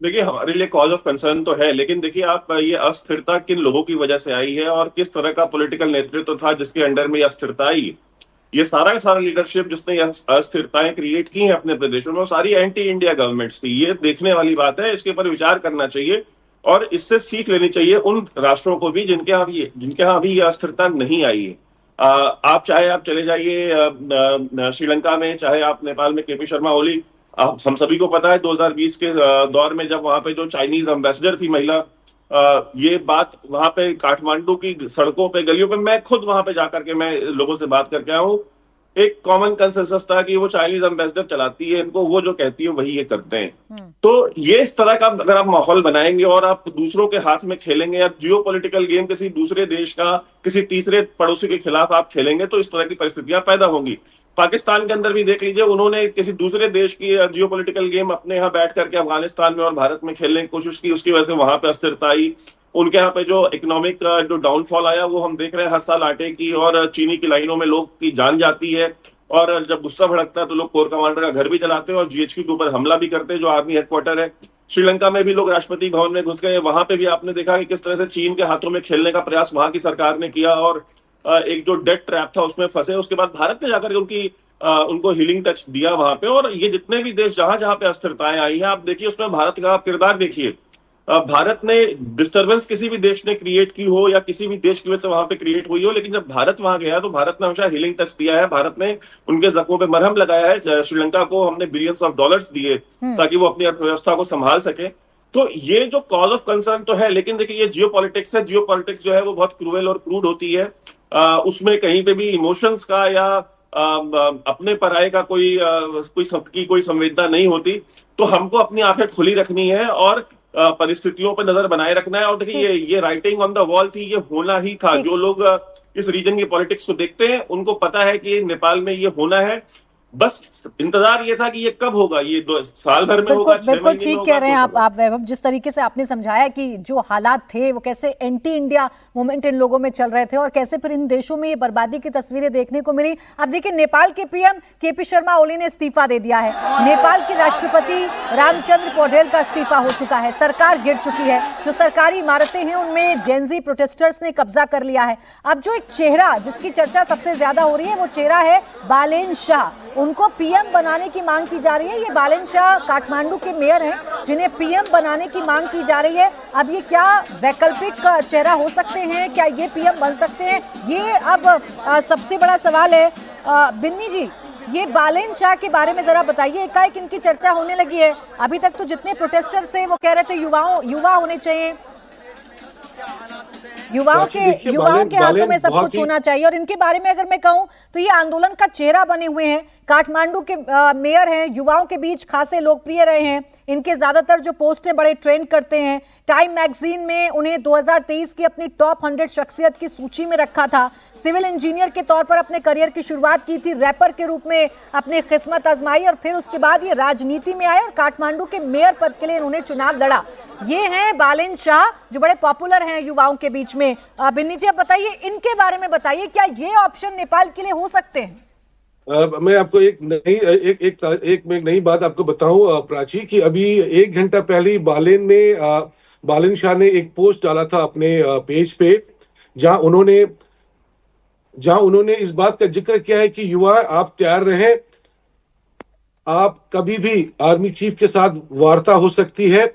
देखिए, हमारे लिए कॉज ऑफ कंसर्न तो है, लेकिन देखिए आप ये अस्थिरता किन लोगों की वजह से आई है और किस तरह का पॉलिटिकल नेतृत्व था जिसके अंडर में ये अस्थिरता आई। ये सारा का सारा लीडरशिप जिसने ये अस्थिरताएं क्रिएट की हैं अपने प्रदेशों में, वो सारी एंटी इंडिया गवर्नमेंट्स थी। ये देखने वाली बात है, इसके ऊपर विचार करना चाहिए और इससे सीख लेनी चाहिए उन राष्ट्रों को भी जिनके यहाँ अभी ये अस्थिरता नहीं आई है। आप चाहे आप चले जाइए श्रीलंका में, चाहे आप नेपाल में केपी शर्मा ओली। हम सभी को पता है 2020 के दौर में जब वहां पे जो चाइनीज एम्बेसडर थी महिला, ये बात वहां पे काठमांडू की सड़कों पे गलियों पे, मैं खुद वहां पे जाकर के मैं लोगों से बात करके आया हूँ। एक कॉमन कंसेंसस था कि वो चाइनीज एम्बेसडर चलाती है इनको, वो जो कहती है वही ये करते हैं। तो ये इस तरह का अगर आप माहौल बनाएंगे और आप दूसरों के हाथ में खेलेंगे या जियो पॉलिटिकल गेम किसी दूसरे देश का किसी तीसरे पड़ोसी के खिलाफ आप खेलेंगे, तो इस तरह की परिस्थितियां पैदा होंगी। पाकिस्तान के अंदर भी देख लीजिए, उन्होंने किसी दूसरे देश की जियो पॉलिटिकल गेम अपने यहाँ बैठ करके अफगानिस्तान में और भारत में खेलने की कोशिश की, उसकी वजह से वहां पे अस्थिरता आई। उनके यहाँ पे जो इकोनॉमिक जो डाउनफॉल आया वो हम देख रहे हैं, हर साल आटे की और चीनी की लाइनों में लोग की जान जाती है। और जब गुस्सा भड़कता है तो लोग कोर कमांडर का घर भी जलाते हैं और जीएचक्यू के ऊपर हमला भी करते हैं, जो आर्मी हेडक्वार्टर है। श्रीलंका में भी लोग राष्ट्रपति भवन में घुस गए, वहां पे भी आपने देखा कि किस तरह से चीन के हाथों में खेलने का प्रयास वहां की सरकार ने किया और एक जो डेट ट्रैप था उसमें फंसे। उसके बाद भारत ने जाकर उनको हीलिंग टच दिया वहां पे। और ये जितने भी देश जहां जहां पे अस्थिरताएं आई हैं, आप देखिए उसमें भारत का किरदार देखिए। भारत ने डिस्टरबेंस किसी भी देश ने क्रिएट की हो या किसी भी देश की वजह से वहां पे क्रिएट हुई हो, लेकिन जब भारत वहां गया तो भारत ने हमेशा हीलिंग टच दिया है। भारत ने उनके जख्मों पे मरहम लगाया है। श्रीलंका को हमने बिलियंस ऑफ डॉलर्स दिए ताकि वो अपनी अर्थव्यवस्था को संभाल सके। तो ये जो कॉज ऑफ कंसर्न तो है, लेकिन देखिए ये जियो पॉलिटिक्स है। जियो पॉलिटिक्स जो है वो बहुत क्रूएल और क्रूड होती है। उसमें कहीं पे भी इमोशंस का या अपने पराये का कोई सबकी कोई संवेदना नहीं होती। तो हमको अपनी आंखें खुली रखनी है और परिस्थितियों पर नजर बनाए रखना है। और देखिए ये राइटिंग ऑन द वॉल थी, ये होना ही था। जो लोग इस रीजन की पॉलिटिक्स को देखते हैं उनको पता है कि नेपाल में ये होना है। बस इंतजार ये था कि ये कब होगा, ये साल भर में होगा, 6 बिल्कुल महीने में ठीक होगा, कह रहे हैं तो आप वैभव। जिस तरीके से आपने समझाया कि जो हालात थे वो कैसे एंटी इंडिया मूवमेंट इन लोगों में चल रहे थे और कैसे फिर इन देशों में ये बर्बादी की तस्वीरें देखने को मिली। अब देखिए, नेपाल के पीएम केपी शर्मा ओली ने इस्तीफा दे दिया है। नेपाल के राष्ट्रपति रामचंद्र पौडेल का इस्तीफा हो चुका है। सरकार गिर चुकी है। जो सरकारी इमारतें हैं उनमें जेनजी प्रोटेस्टर्स ने कब्जा कर लिया है। अब जो एक चेहरा जिसकी चर्चा सबसे ज्यादा हो रही है वो चेहरा है बालेन शाह। उनको पीएम बनाने की मांग की जा रही है। ये बालेन शाह काठमांडू के मेयर हैं जिन्हें पीएम बनाने की मांग की जा रही है। अब ये क्या वैकल्पिक चेहरा हो सकते हैं, क्या ये पीएम बन सकते हैं, ये अब सबसे बड़ा सवाल है। बिन्नी जी, ये बालेन शाह के बारे में जरा बताइए। एकाएक इनकी चर्चा होने लगी है। अभी तक तो जितने प्रोटेस्टर्स थे वो कह रहे थे युवा होने चाहिए, युवाओं के हाथों में सब कुछ होना चाहिए। और इनके बारे में अगर मैं कहूं तो ये आंदोलन का चेहरा बने हुए हैं। काठमांडू के मेयर हैं, युवाओं के बीच खासे लोकप्रिय रहे हैं। इनके ज्यादातर जो पोस्ट हैं बड़े ट्रेंड करते हैं। टाइम मैगजीन में उन्हें 2023 की अपनी टॉप 100 शख्सियत की सूची में रखा था। सिविल इंजीनियर के तौर पर अपने करियर की शुरुआत की थी। रैपर के रूप में अपनी किस्मत आजमाई और फिर उसके बाद ये राजनीति में आए और काठमांडू के मेयर पद के लिए इन्होंने चुनाव लड़ा। ये हैं बालेन शाह जो बड़े पॉपुलर हैं युवाओं के बीच में। बिन्नी जी, अब बताइए, इनके बारे में बताइए, क्या ये ऑप्शन नेपाल के लिए हो सकते हैं? मैं आपको एक नई बात आपको बताऊं प्राची, कि अभी 1 घंटा पहले बालेन शाह ने एक पोस्ट डाला था अपने पेज पे, जहां उन्होंने इस बात का जिक्र किया है कि युवा आप तैयार रहें, आप कभी भी आर्मी चीफ के साथ वार्ता हो सकती है।